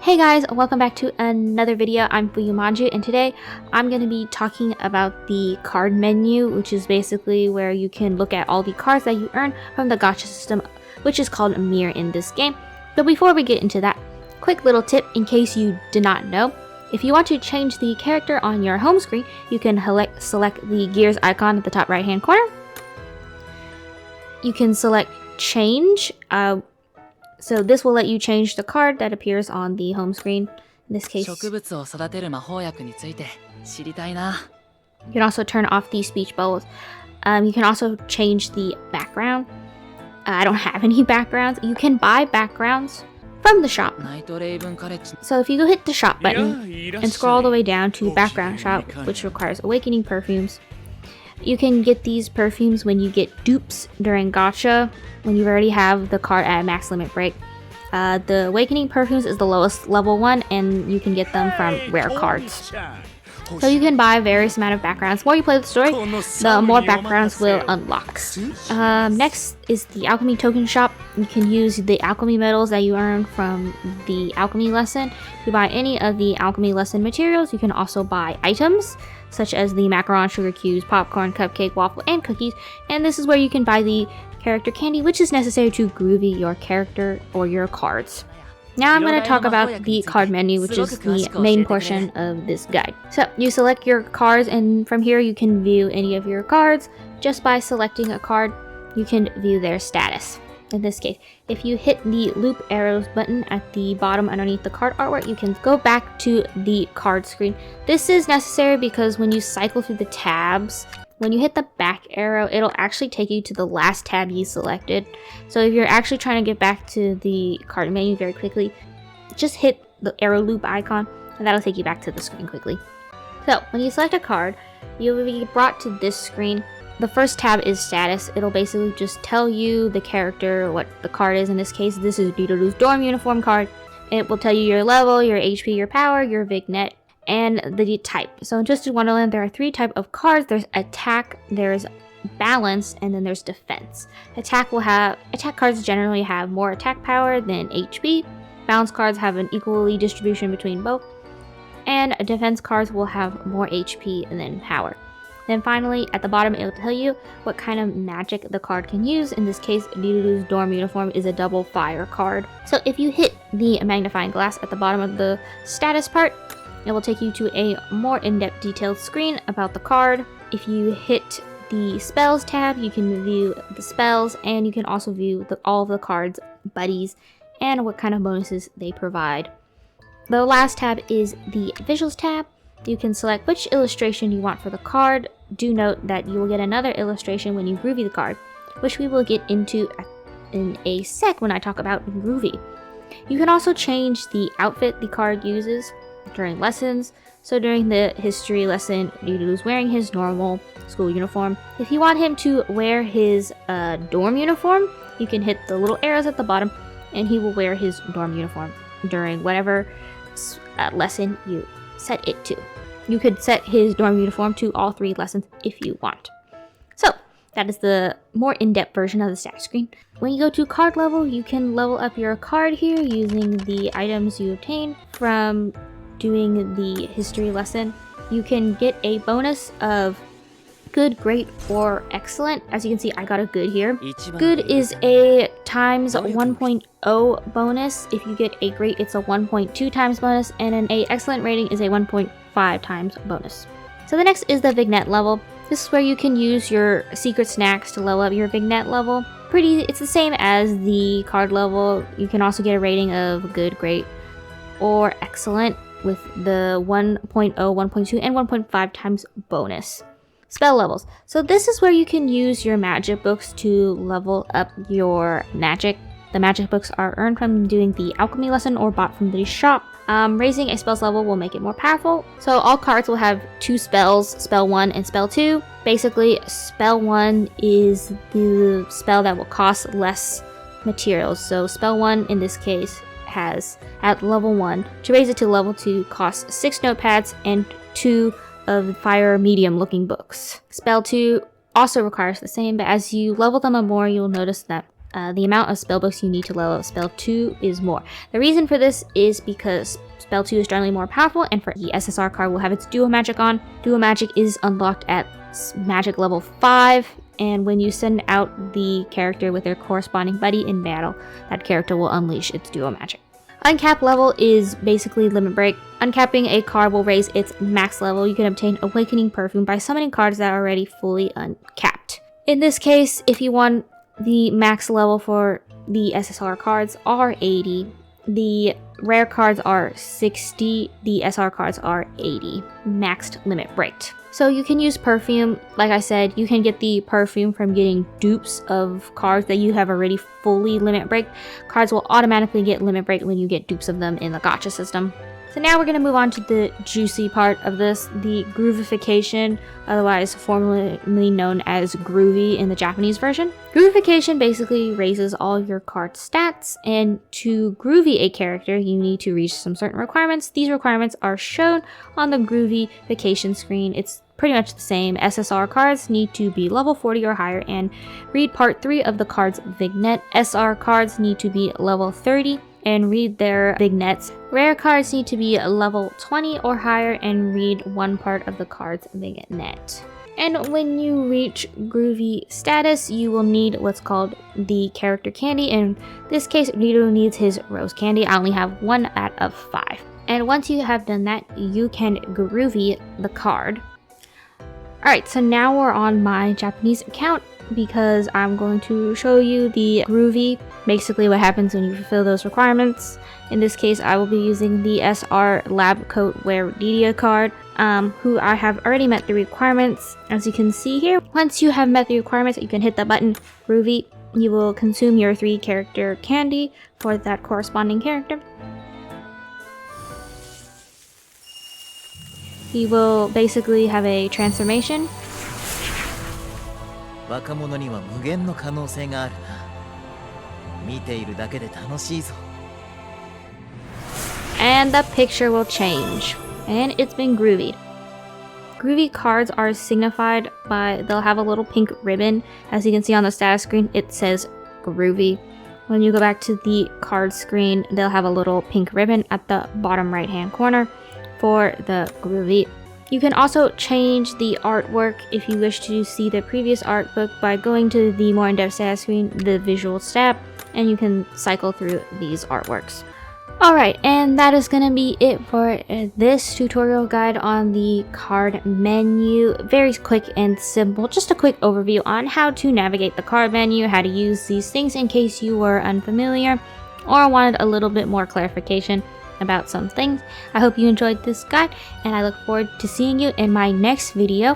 Hey guys, welcome back to another video. I'm Fuyumanju, and today I'm going to be talking about the card menu, which is basically where you can look at all the cards that you earn from the gacha system, which is called Mirror in this game. But before we get into that, quick little tip in case you did not know. If you want to change the character on your home screen, you can select the gears icon at the top right hand corner. You can select change. So this will let you change the card that appears on the home screen. In this case, you can also turn off the speech bubbles. You can also change the background. I don't have any backgrounds. You can buy backgrounds from the shop. So if you go hit the shop button and scroll all the way down to background shop, which requires awakening perfumes, you can get these perfumes when you get dupes during gacha, when you already have the card at max limit break. The awakening perfumes is the lowest level one, and you can get them from rare cards. So you can buy various amount of backgrounds. The more you play the story, the more backgrounds will unlock. Next is the alchemy token shop. You can use the alchemy medals that you earn from the alchemy lesson. If you buy any of the alchemy lesson materials, you can also buy items such as the macaron, sugar cubes, popcorn, cupcake, waffle, and cookies. And this is where you can buy the character candy, which is necessary to groovy your character or your cards. Now I'm going to talk about the card menu, which is the main portion of this guide. So you select your cards, and from here you can view any of your cards. Just by selecting a card, you can view their status. In this case, if you hit the loop arrows button at the bottom underneath the card artwork, you can go back to the card screen. This is necessary because when you cycle through the tabs, when you hit the back arrow, it'll actually take you to the last tab you selected. So if you're actually trying to get back to the card menu very quickly, just hit the arrow loop icon and that'll take you back to the screen quickly. So when you select a card, you will be brought to this screen. The first tab is status. It'll basically just tell you the character, what the card is. In this case, this is Doodaloo's dorm uniform card. It will tell you your level, your HP, your power, your vignette, and the type. So in Twisted Wonderland, there are three types of cards. There's attack, there's balance, and then there's defense. Attack cards generally have more attack power than HP. Balance cards have an equally distribution between both. And defense cards will have more HP than power. Then finally, at the bottom, it will tell you what kind of magic the card can use. In this case, Doodaloo's dorm uniform is a double fire card. So if you hit the magnifying glass at the bottom of the status part, it will take you to a more in-depth detailed screen about the card. If you hit the spells tab, you can view the spells, and you can also view all of the cards' buddies and what kind of bonuses they provide. The last tab is the visuals tab. You can select which illustration you want for the card. Do note that you will get another illustration when you groovy the card, which we will get into in a sec when I talk about groovy. You can also change the outfit the card uses during lessons. So during the history lesson, Doodaloo's wearing his normal school uniform. If you want him to wear his dorm uniform, you can hit the little arrows at the bottom and he will wear his dorm uniform during whatever lesson you set it to. You could set his dorm uniform to all three lessons if you want. So that is the more in-depth version of the status screen. When you go to card level, you can level up your card here using the items you obtain from doing the history lesson. You can get a bonus of good, great, or excellent. As you can see, I got a good here. Good is a times 1.0 bonus. If you get a great, it's a 1.2 times bonus, and an excellent rating is a 1.5 times bonus. So the next is the vignette level. This is where you can use your secret snacks to level up your vignette level. It's the same as the card level. You can also get a rating of good, great, or excellent with the 1.0, 1.2, and 1.5 times bonus. Spell levels. So this is where you can use your magic books to level up your magic. The magic books are earned from doing the alchemy lesson or bought from the shop. Raising a spell's level will make it more powerful. So all cards will have two spells, spell 1 and spell 2. Basically, spell 1 is the spell that will cost less materials. So spell 1 in this case has, at level 1, to raise it to level 2 costs 6 notepads and 2 of fire medium looking books. Spell 2 also requires the same, but as you level them up more, you'll notice that the amount of spellbooks you need to level up spell 2 is more. The reason for this is because spell 2 is generally more powerful, and for the SSR card will have its dual magic on. Dual magic is unlocked at magic level 5, and when you send out the character with their corresponding buddy in battle, that character will unleash its dual magic. Uncap level is basically limit break. Uncapping a card will raise its max level. You can obtain Awakening Perfume by summoning cards that are already fully uncapped. In this case, if you want, the max level for the SSR cards are 80. The rare cards are 60. The SR cards are 80. Maxed limit breaked. So you can use perfume. Like I said, you can get the perfume from getting dupes of cards that you have already fully limit break. Cards will automatically get limit break when you get dupes of them in the gacha system. So now we're going to move on to the juicy part of this, the Groovification, otherwise formerly known as Groovy in the Japanese version. Groovification basically raises all your card stats, and to groovy a character, you need to reach some certain requirements. These requirements are shown on the Groovification screen. It's pretty much the same. SSR cards need to be level 40 or higher and read part 3 of the card's vignette. SR cards need to be level 30 and read their vignettes. Rare cards need to be level 20 or higher and read one part of the card's vignette. And when you reach groovy status, you will need what's called the character candy. In this case, Rito needs his rose candy. I only have 1 out of 5. And once you have done that, you can groovy the card. Alright, so now we're on my Japanese account because I'm going to show you the groovy, basically what happens when you fulfill those requirements. In this case, I will be using the SR Lab Coat Wear Didia card, who I have already met the requirements. As you can see here, once you have met the requirements, you can hit the button Groovy. You will consume your 3 character candy for that corresponding character. He will basically have a transformation. And the picture will change. And it's been groovied. Groovy cards are signified by, they'll have a little pink ribbon. As you can see on the status screen, it says groovy. When you go back to the card screen, they'll have a little pink ribbon at the bottom right hand corner for the groovy. You can also change the artwork if you wish to see the previous art book by going to the more in-depth status screen, the visuals tab, and you can cycle through these artworks. Alright, and that is going to be it for this tutorial guide on the card menu. Very quick and simple, just a quick overview on how to navigate the card menu, how to use these things in case you were unfamiliar or wanted a little bit more clarification about some things. I hope you enjoyed this guide, and I look forward to seeing you in my next video.